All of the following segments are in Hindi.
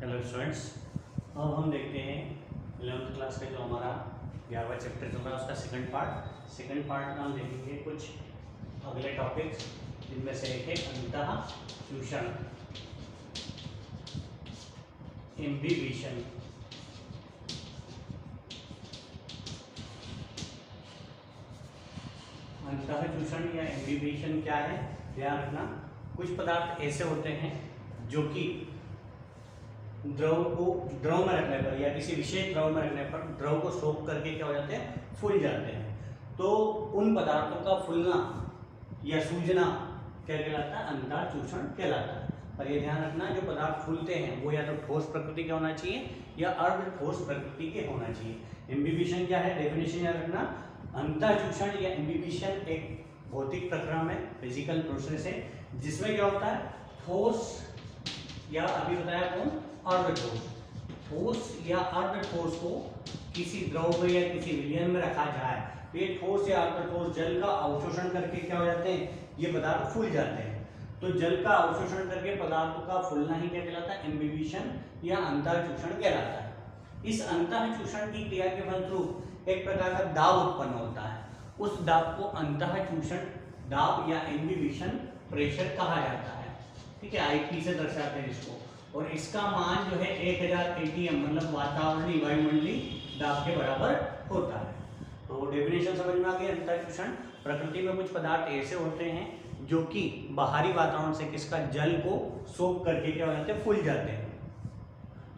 हेलो स्टूडेंट्स, अब हम देखते हैं 11th क्लास का जो हमारा 11वां चैप्टर चल रहा है उसका सेकंड पार्ट में हम देखेंगे कुछ अगले टॉपिक्स, जिनमें से एक है अंतः चूषण, इम्बिबिशन। अंतः चूषण या इम्बिबिशन क्या है, ध्यान रखना। कुछ पदार्थ ऐसे होते हैं जो कि द्रव में रखने पर या किसी विशेष द्रव में रखने पर द्रव को सोख करके क्या हो जाते हैं, फूल जाते हैं। तो उन पदार्थों का फूलना या सूजना क्या कहलाता है, अंतः चूषण कहलाता है। और ये ध्यान रखना, जो पदार्थ फूलते हैं वो या तो ठोस प्रकृति के होना चाहिए या अर्ध ठोस प्रकृति के होना चाहिए। इम्बिबिशन क्या है, डेफिनेशन याद रखना। अंतः चूषण या इम्बिबिशन एक भौतिक प्रक्रिया में फिजिकल प्रोसेस है जिसमें क्या होता है, ठोस या अभी बताया कौन, अर्धठोस, ठोस या अर्धठोस को किसी द्रव में या किसी विलयन में रखा जाए तो ये ठोस या अर्धठोस जल का अवशोषण करके क्या हो जाते हैं, ये पदार्थ फूल जाते हैं। तो जल का अवशोषण करके पदार्थों का फूलना ही क्या कहलाता है, इम्बिबिशन या अंतः चूषण कहलाता है। इस अंतः चूषण की क्रिया के फलस्वरूप एक प्रकार का दाब उत्पन्न होता है। उस दाब को अंतः चूषण दाब या इम्बिबिशन प्रेशर कहा जाता है। ठीक है, आईपी से दर्शाते हैं इसको। और इसका मान जो है 1000 atm मतलब वातावरणीय वायुमंडलीय दाब के बराबर होता है। तो डेफिनेशन समझ में आ गई। अंतः चूषण, प्रकृति में कुछ पदार्थ ऐसे होते हैं जो कि बाहरी वातावरण से किसका, जल को सोख करके क्या हो जाते हैं, फूल जाते हैं।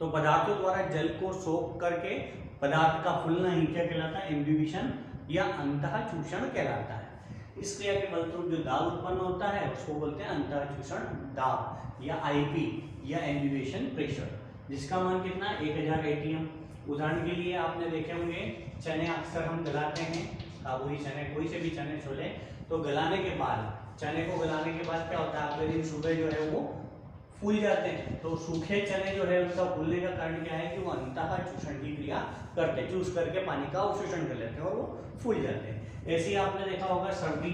तो पदार्थों द्वारा जल को सोख करके पदार्थ का फूलना ही क्या कहलाता है, इम्बिबिशन या अंतः चूषण कहलाता है। इस क्रिया के फलस्वरूप जो दाब उत्पन्न होता है उसको बोलते हैं अंतः चूषण दाब या आईपी या इम्बिबिशन प्रेशर, जिसका मान कितना है, 1000 atm। उदाहरण के लिए आपने देखे होंगे, चने अक्सर हम गलाते हैं, काबुली चने, कोई से भी चने छोले, तो गलाने के बाद, चने को गलाने के बाद क्या होता है, अगले दिन सुबह जो है वो फूल जाते हैं। तो सूखे चने जो है उनका फूलने का कारण क्या है कि वो अंतः चूषण की क्रिया करते हैं, चूस करके पानी का अवशोषण कर लेते हैं और वो फूल जाते हैं। ऐसे ही आपने देखा होगा सर्दी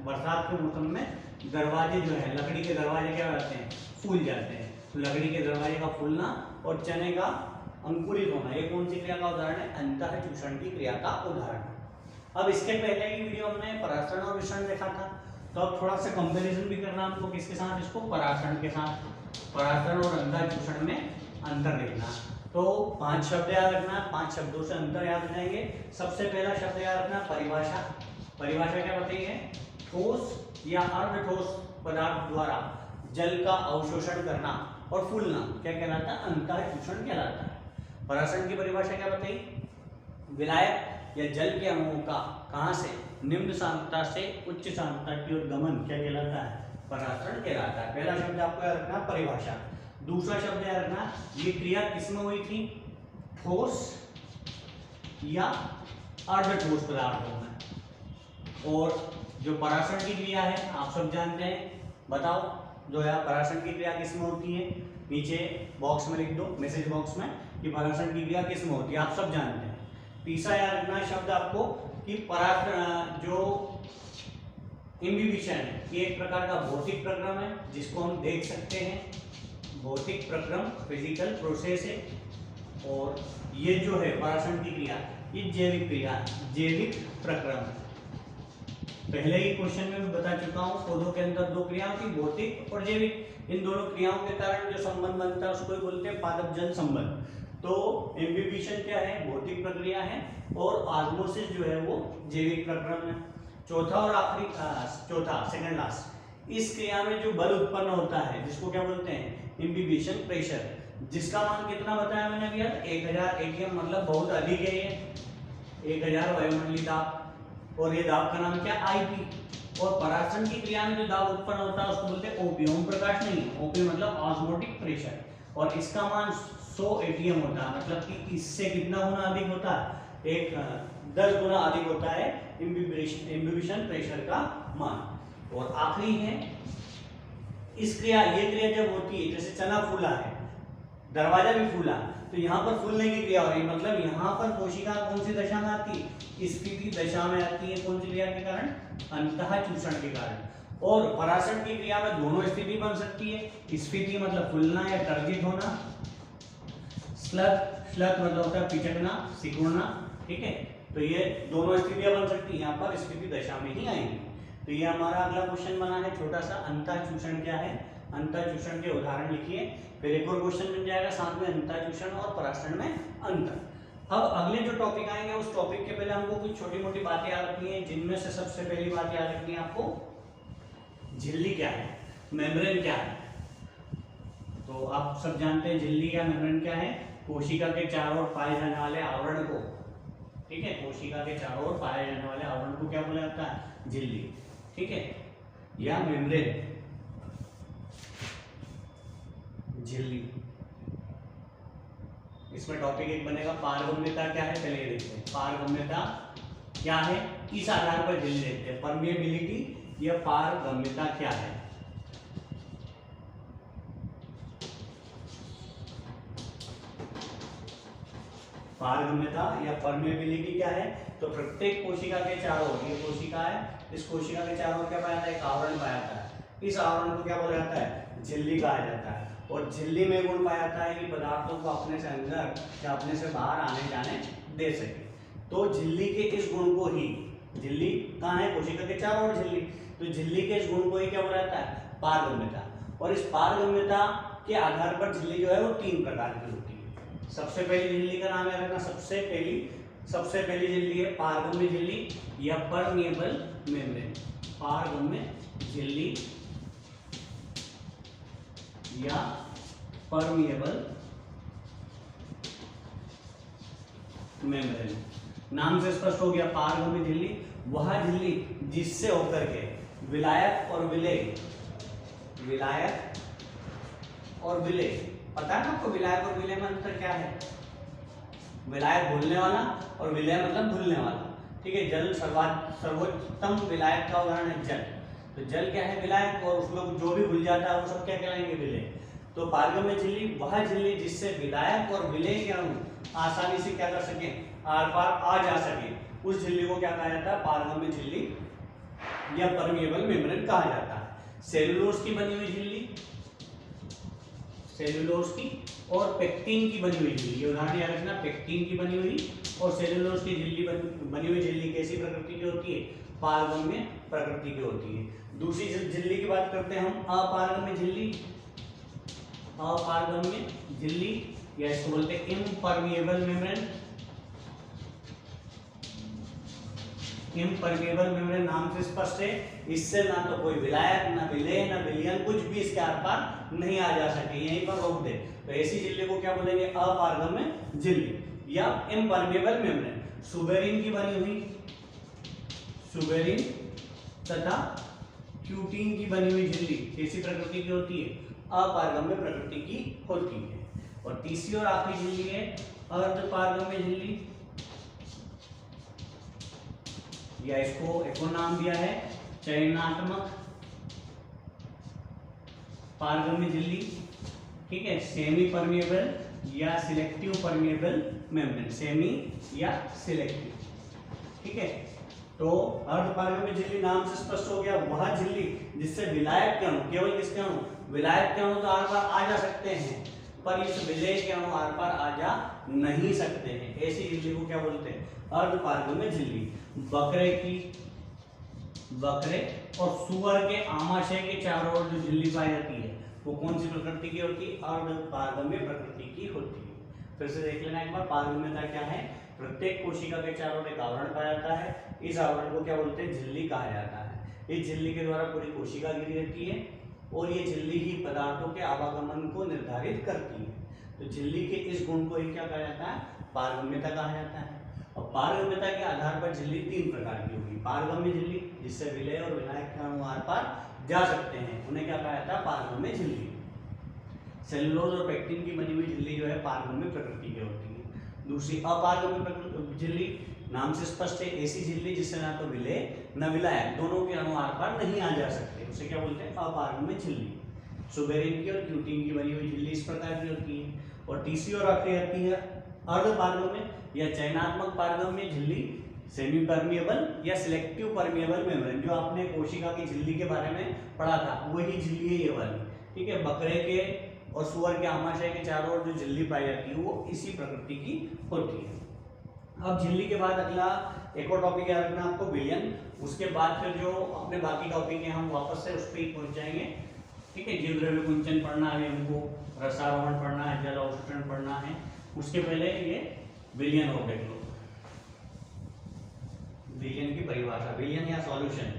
बरसात के मौसम में दरवाजे जो है, लकड़ी के दरवाजे क्या होते हैं, फूल जाते हैं। तो लकड़ी के दरवाजे का फूलना और चने का अंकुरित होना, ये कौन सी क्रिया का उदाहरण है, अंतः चूषण की क्रिया का उदाहरण। अब इसके पहले की वीडियो में परासरण और विसरण देखा था, तो अब थोड़ा सा कंपैरिजन भी करना हमको किसके साथ, इसको परासरण के साथ। परासरण और अंतः चूषण में अंतर देखना। तो 5 शब्द याद रखना, 5 शब्दों से अंतर याद हो जाएंगे। सबसे पहला शब्द याद रखना, परिभाषा। परिभाषा क्या बताइए, ठोस या अर्धठोस पदार्थ द्वारा जल का अवशोषण करना और फूलना क्या कहलाता है, अंतः चूषण कहलाता है। परासरण की परिभाषा क्या बताइए, विलायक या जल के अणुओं का कहां से, निम्न सांद्रता से उच्च सांद्रता की ओर गमन क्या कहलाता है, परासरण कहलाता है। पहला शब्द आपको याद रखना, परिभाषा। दूसरा शब्द याद रखना, ये क्रिया किसमें हुई थी, ठोस या अर्धठोस पदार्थों में। और जो परासरण की क्रिया है आप सब जानते हैं, बताओ जो है परासरण की क्रिया किसमें होती है, नीचे बॉक्स में लिख दो, मैसेज बॉक्स में, कि परासरण की क्रिया किसमें होती है, आप सब जानते हैं। तीसरा याद रखना शब्द आपको कि परासरण जो इम्बिबिशन है ये एक प्रकार का भौतिक प्रक्रम है जिसको हम देख सकते हैं, भौतिक प्रक्रम, फिजिकल प्रोसेस है। और ये जो है परासरण की क्रिया ये जैविक क्रिया, जैविक प्रक्रम है। पहले ही क्वेश्चन में भी बता चुका हूँ, पौधों के अंदर 2 क्रियाएं होती, भौतिक और जैविक। इन दोनों क्रियाओं के कारण जो संबंध बनता है उसको ही बोलते हैं पादप जल संबंध। तो इम्बिबिशन क्या है, भौतिक प्रक्रिया है, और ऑस्मोसिस जो है वो जैविक प्रक्रम है। चौथा और आखिरी, चौथा सेकंड लास्ट, इस क्रिया में जो बल उत्पन्न होता है जिसको क्या बोलते हैं, इम्बिबिशन प्रेशर, जिसका मान कितना बताया मैंने अभी, 1000 atm मतलब बहुत अधिक है ये, 1000 वायुमंडलीय दाब। और ये दाब का नाम क्या, आईपी। और परासरण की क्रिया में जो दाब उत्पन्न होता है उसको बोलते हैं ओपी, ओम प्रकाश नहीं, ओपी मतलब ऑस्मोटिक प्रेशर। और इसका मान 100 atm होता है, मतलब कि इससे कितना गुना अधिक होता है, 10 गुना अधिक होता है इम्बिबिशन प्रेशर का मान। और आखिरी है, इस क्रिया, ये क्रिया जब होती है, जैसे चना फूला है, दरवाजा भी फूला, तो यहाँ पर फूलने की क्रिया हो रही है, मतलब यहाँ पर कोशिका कौन सी दशा में आती है, स्फीति दशा में आती है। कौन सी क्रिया के कारण, अंतः चूषण के कारण। और परासरण की क्रिया में दोनों स्थिति बन सकती है, स्फीति मतलब फूलना या टर्जित होना, स्लथ, स्लथ मतलब होता है पिचकना, सिकुड़ना, ठीक है। तो ये दोनों स्थितियां बन सकती हैं, यहाँ पर स्थिति दशा में ही आएंगी। तो ये हमारा अगला क्वेश्चन बना है छोटा सा, अंतःचूषण क्या है, अंतःचूषण के उदाहरण लिखिए। फिर एक और क्वेश्चन बन जाएगा साथ में अंतःचूषण और परासरण में अंतर। अब अगले जो टॉपिक आएंगे उस टॉपिक के पहले हमको कुछ छोटी मोटी बातें याद रखनी है, जिनमें से सबसे पहली बात याद रखनी है आपको, झिल्ली क्या है, मेम्ब्रेन क्या है। तो आप सब जानते हैं झिल्ली या मेम्ब्रेन क्या है, कोशिका के चारों ओर पाए जाने वाले आवरण को, ठीक है, कोशिका के चारों ओर पाए जाने वाले आवरण को क्या बोला जाता है, झिल्ली, ठीक है, या मेम्ब्रेन, झिल्ली। इसमें टॉपिक एक बनेगा पारगम्यता क्या है, पहले ये देखते हैं पारगम्यता क्या है, इस आधार पर झिल्ली देखते हैं, परमिएबिलिटी या पारगम्यता क्या है। पारगम्यता या परमिएबिलिटी क्या है, तो प्रत्येक कोशिका के चारों ओर, ये कोशिका है, इस कोशिका के चारों ओर क्या पाया जाता है, एक आवरण पाया जाता है, इस आवरण को क्या बोला जाता है, झिल्ली कहा जाता है। और झिल्ली में गुण पाया जाता है कि पदार्थों को अपने से अंदर या अपने से बाहर आने जाने दे सके। तो झिल्ली के इस गुण को ही, झिल्ली कहाँ है, कोशिका के चारों ओर झिल्ली, तो झिल्ली के इस गुण को ही क्या बोला जाता है, पारगम्यता। और इस पारगम्यता के आधार पर झिल्ली जो है वो 3 प्रकार की होती है। सबसे पहली झिल्ली का नाम याद रखना, सबसे पहली झिल्ली है पारगम्य झिल्ली या परमिएबल मेम्ब्रेन, पारगम्य झिल्ली या परमिएबल मेम्ब्रेन। नाम से स्पष्ट हो गया, पारगम्य झिल्ली वह झिल्ली जिससे होकर के विलायक और विलेय, विलायक और विलेय, पता है ना आपको विलायक और विलेय में अंतर क्या है, विलायक घुलने वाला और विलेय मतलब घुलने वाला, ठीक है। जल सर्वोत्तम विलायक का उदाहरण है जल, तो जल क्या है, विलायक, और उसमें जो भी घुल जाता है वो सब क्या कहलाएंगे, विलेय। तो पारगम्य झिल्ली वह झिल्ली जिससे विलायक और विलेय के अणु आसानी से क्या कर सके, आर पार आ जा सके, उस झिल्ली को क्या कहा जाता है, पारगम्य झिल्ली या परमिएबल मेम्ब्रेन कहा जाता है। सेलुलोज की बनी हुई झिल्ली, सेलुलोज की और पेक्टिन की बनी हुई झिल्ली, ये उदाहरण याद रखना, पेक्टिन की बनी हुई और सेलुलोज की झिल्ली बनी हुई झिल्ली कैसी प्रकृति की होती है, पारगम्य प्रकृति की होती है। दूसरी झिल्ली की बात करते हैं हम, अपारगम्य झिल्ली, अपारगम्य झिल्ली या इसको बोलते हैं इम्परमिएबल मेम्ब्रेन। इम्परमिएबल मेम्ब्रेन नाम से स्पष्ट है, इससे ना तो कोई विलायक, ना विलेय, ना विलयन, कुछ भी इसके आर पार नहीं आ जा सके, यहीं पर रोक दे। तो ऐसी झिल्ली को क्या बोलेंगे, अपारगम्य झिल्ली या इम्परमिएबल मेम्ब्रेन। सुबेरिन की बनी हुई, सुबेरिन तथा क्यूटीन की बनी हुई झिल्ली कैसी प्रकृति की होती है, अपारगम्य प्रकृति की होती है। और तीसरी और आखिरी झिल्ली है अर्धपारगम्य झिल्ली, या इसको एक और नाम दिया है चयनात्मक पारगम्य झिल्ली, ठीक है, सेमी परमिएबल या सिलेक्टिव परमिएबल मेम्ब्रेन, सेमी या सिलेक्टिव, ठीक है। तो अर्धपारगम्य झिल्ली नाम से स्पष्ट हो गया, वह झिल्ली जिससे विलायक के अणु, केवल किसके अणु, विलायक के अणु तो आर पार आ जा सकते हैं, पर इस विलेय के अणु आर पार आ जा नहीं सकते हैं, ऐसी झिल्ली को क्या बोलते हैं, अर्धपारगम्य झिल्ली। बकरे और सुअर के आमाशय के चारों ओर जो झिल्ली पाई जाती है वो कौन सी प्रकृति की होती है, अर्धपारगम्य प्रकृति की होती है। फिर से देख लेना एक बार, पारगम्यता क्या है, प्रत्येक कोशिका के चारों ओर एक आवरण पाया जाता है, इस आवरण को क्या बोलते हैं, झिल्ली कहा जाता है। इस झिल्ली के द्वारा पूरी कोशिका घिरी रहती है और ये झिल्ली ही पदार्थों के आवागमन को निर्धारित करती है। तो झिल्ली के इस गुण को ही क्या कहा जाता है, पारगम्यता कहा जाता है। और पारगम्यता के आधार पर झिल्ली 3 प्रकार की होगी, पारगम्य झिल्ली जिससे विलेय और विलायक के अणु आर पार जा सकते हैं, उन्हें क्या कहा जाता है, पारगम्य झिल्ली। सेलुलोज और पेक्टिन की बनी हुई झिल्ली जो है पारगम्य प्रकृति की होती है। दूसरी अपारगम्य झिल्ली, नाम से स्पष्ट है, ऐसी झिल्ली जिससे ना तो विलेय न विलायक, दोनों के अणु आर पार नहीं आ जा सकते, उसे क्या बोलते हैं, अपारगम्य झिल्ली। सुबेरिन की और क्यूटीन की बनी हुई झिल्ली इस प्रकार की होती है। और तीसरी और आखिरी आती है अर्धपारगम्य या चयनात्मक पारगम्य झिल्ली, सेमी परमिएबल या सिलेक्टिव परमिएबल मेम्ब्रेन, जो आपने कोशिका की झिल्ली के बारे में पढ़ा था वही झिल्ली है ये वाली, ठीक है। बकरे के और सुअर के आमाशय के चारों ओर जो झिल्ली पाई जाती है वो इसी प्रकृति की होती है। अब झिल्ली के बाद अगला एक और टॉपिक याद रखना आपको, विलयन। उसके बाद फिर जो अपने बाकी टॉपिक है हम वापस से उस पर ही पहुंच जाएंगे। ठीक है, जीव द्रव्य कुंचन पढ़ना है हमको, रसारोहण पढ़ना है, जल अवशोषण पढ़ना है। उसके पहले ये विलयन और देख लो, विलयन की परिभाषा, विलयन या सॉल्यूशन।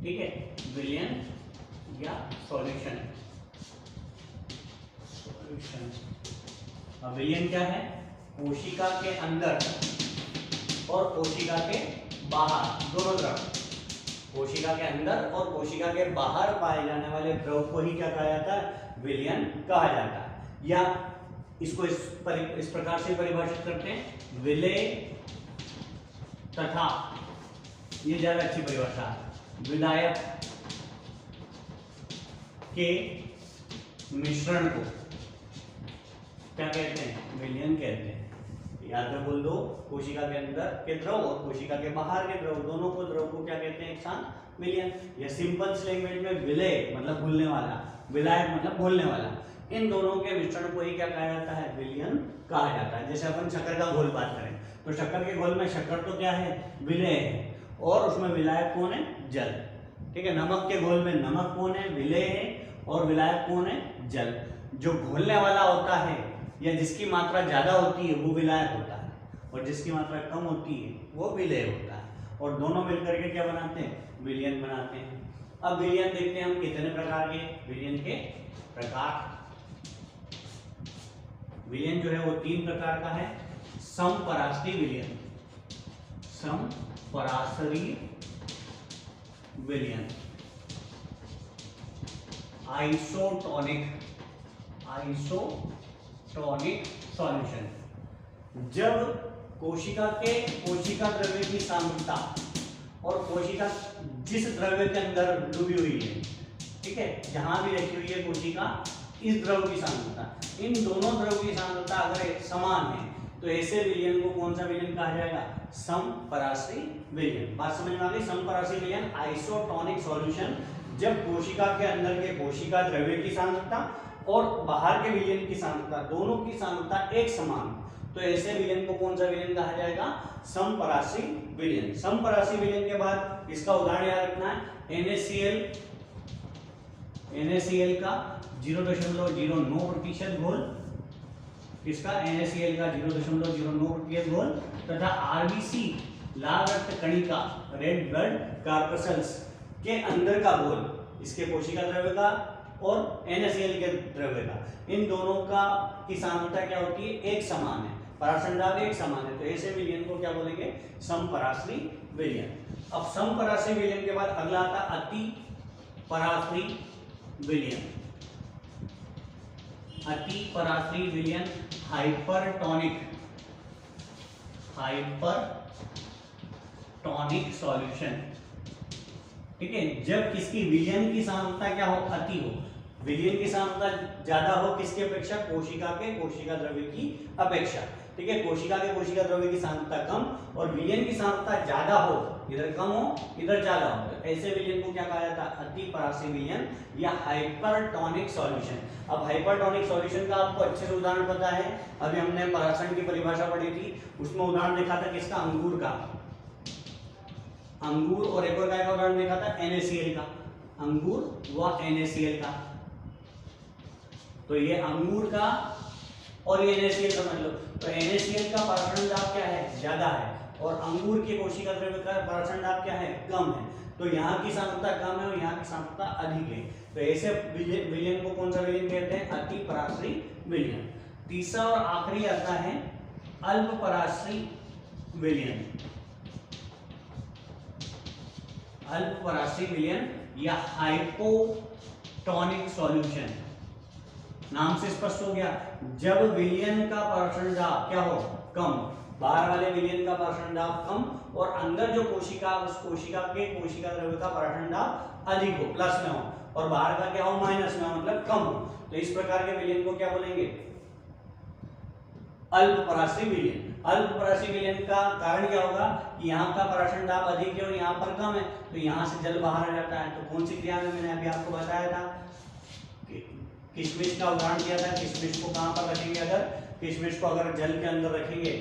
ठीक है, विलयन या सॉल्यूशन। अब विलयन क्या है? कोशिका के अंदर और कोशिका के बाहर दोनों तरफ, कोशिका के अंदर और कोशिका के बाहर पाए जाने वाले द्रव को ही क्या कहा जाता है? विलयन कहा जाता है। या इसको इस प्रकार से परिभाषित करते हैं, विलय तथा, ये ज्यादा अच्छी परिभाषा है, विलायक के मिश्रण को क्या कहते हैं? विलयन कहते हैं। याद में बोल दो, कोशिका के अंदर के द्रव और कोशिका के बाहर के द्रव, दोनों को द्रव को क्या कहते हैं? एक साथ विलयन। या सिंपल लैंग्वेज में विलय मतलब घुलने वाला, विलायक मतलब घुलने वाला, इन दोनों के मिश्रण को ही क्या कहा जाता है? विलयन कहा जाता है। जैसे अपन शक्कर का घोल बात करें तो शक्कर के घोल में शक्कर तो क्या है? विलय है, और उसमें विलायक कौन है? जल। ठीक है, नमक के घोल में नमक कौन है? विलय है, और विलायक कौन है? जल। जो घोलने वाला होता है या जिसकी मात्रा ज्यादा होती है वो विलायक होता है, और जिसकी मात्रा कम होती है वो विलय होता है, और दोनों मिलकर के क्या बनाते हैं? विलयन बनाते हैं। अब विलयन देखते हैं हम कितने प्रकार के विलयन के प्रकार। विलयन जो है वो 3 प्रकार का है। समपराश्रयी विलयन, समपराश्रयी विलयन, आइसोटोनिक सॉल्यूशन। जब कोशिका के कोशिका द्रव्य की सांद्रता और कोशिका जिस द्रव्य के अंदर डूबी हुई है, ठीक है, जहां भी रखी हुई है कोशिका, इस द्रव की सांद्रता, इन दोनों द्रव की सांद्रता अगर समान है तो ऐसे विलयन को कौन सा विलयन कहा जाएगा? समपराश्रयी विलयन। बात समझ में आ गई? समपराश्रयी विलयन, आइसोटोनिक सॉल्यूशन। जब कोशिका के अंदर के कोशिका द्रव्य की सांद्रता और बाहर के विलयन की सांद्रता, दोनों की सांद्रता एक समान, तो ऐसे विलयन को कौन सा विलयन कहा जाएगा? समपराश्रयी विलयन। समपराश्रयी विलयन के बाद इसका उदाहरण याद रखना है, NaCl का 0.09% घोल, इसका NaCl का 0.09% घोल, तथा RBC लाल रक्त कणिका, रेड ब्लड कार्पसल्स के अंदर का घोल, इसके कोशिका द्रव्य का और NaCl के द्रव्य का, इन दोनों का की सांद्रता क्या होती है? एक समान है, पराशर दाब एक समान है, तो ऐसे विलयन को क्या बोलेंगे? समपराश्रयी विलयन। अब समपराश्रयी विलयन के बाद अगला आता अति पराश्रयी विलयन। अति पराश्रयी विलयन, हाइपरटोनिक सॉल्यूशन। ठीक है, जब किसकी विलयन की सांद्रता क्या हो? अति हो, विलयन की सांद्रता ज्यादा हो किसकी अपेक्षा? कोशिका के कोशिका द्रव्य की अपेक्षा। ठीक है, कोशिका के कोशिका द्रव्य की सांद्रता कम और विलयन की सांद्रता ज्यादा हो, इधर कम हो इधर ज्यादा हो, तो ऐसे विलयन को क्या कहा जाता है? अति पराश्रयी विलयन या हाइपरटोनिक सॉल्यूशन। अब हाइपरटोनिक सॉल्यूशन का आपको अच्छे से उदाहरण पता है, अभी हमने पराशर की परिभाषा पढ़ी थी, उसमें उदाहरण देखा था किसका? अंगूर का, अंगूर, और एक और क्या का उदाहरण देखा था? NaCl का, अंगूर व NaCl का। तो ये अंगूर का और ये NaCl समझ लो, तो NaCl का पराशर दाब क्या है? ज्यादा है, और अंगूर के कोशिका द्रव्य का पराशर दाब क्या है? कम है, तो यहाँ की सांद्रता कम है और यहाँ की सांद्रता अधिक है, तो ऐसे विलयन को कौन सा विलयन कहते हैं? अति पराश्रयी विलयन। तीसरा और आखिरी आता है अल्प पराश्रयी विलयन। अल्प पराश्रयी विलयन या हाइपोटोनिक सॉल्यूशन। नाम से स्पष्ट हो गया, जब विलयन का पराशर दाब क्या हो? कम, बाहर वाले विलयन का पराशर दाब कम और अंदर जो कोशिका, उस कोशिका के कोशिका द्रव्य का पराशर दाब अधिक हो, प्लस में हो, और बाहर का क्या हो? माइनस में हो, मतलब कम हो, तो इस प्रकार के विलयन को क्या बोलेंगे? अल्प पराश्रयी विलयन। अल्प पराश्रयी विलयन का कारण क्या होगा? कि यहाँ का पराशर दाब अधिक है और यहाँ पर कम है, तो यहाँ से जल बाहर आ जाता है। तो कौन सी क्रिया में मैंने अभी आपको बताया था कि किशमिश का उदाहरण दिया था। किशमिश को कहाँ पर रखेंगे? अगर किशमिश को अगर जल के अंदर रखेंगे,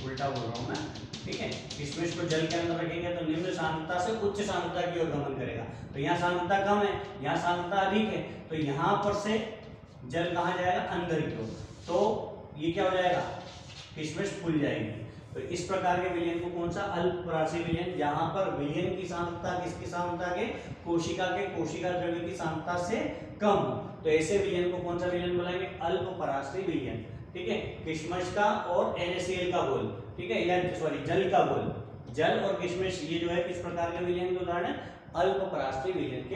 उल्टा बोल रहा हूँ मैं, ठीक है, किशमिश को जल के अंदर रखेंगे तो निम्न सांद्रता से उच्च सांद्रता की ओर गमन करेगा। तो यहाँ सांद्रता कम है, यहाँ सांद्रता अधिक है, तो यहाँ पर से जल कहाँ जाएगा? अंदर की ओर। तो ये क्या हो जाएगा? किशमिश फूल जाएगी। तो इस प्रकार के विलयन को कौन सा? अल्पपरासी विलयन, जहां पर विलयन की सांद्रता किसकी सांद्रता के? कोशिका द्रव्य की सांद्रता से कम हो, तो ऐसे विलयन को कौन सा विलयन बोलेंगे? अल्पपरासी विलयन। ठीक है, किशमिश का और NaCl का घोल, ठीक है, या सॉरी जल का घोल, जल और किशमिश, ये जो है किस प्रकार के विलयन के उदाहरण है? अल्पपरासी विलयन के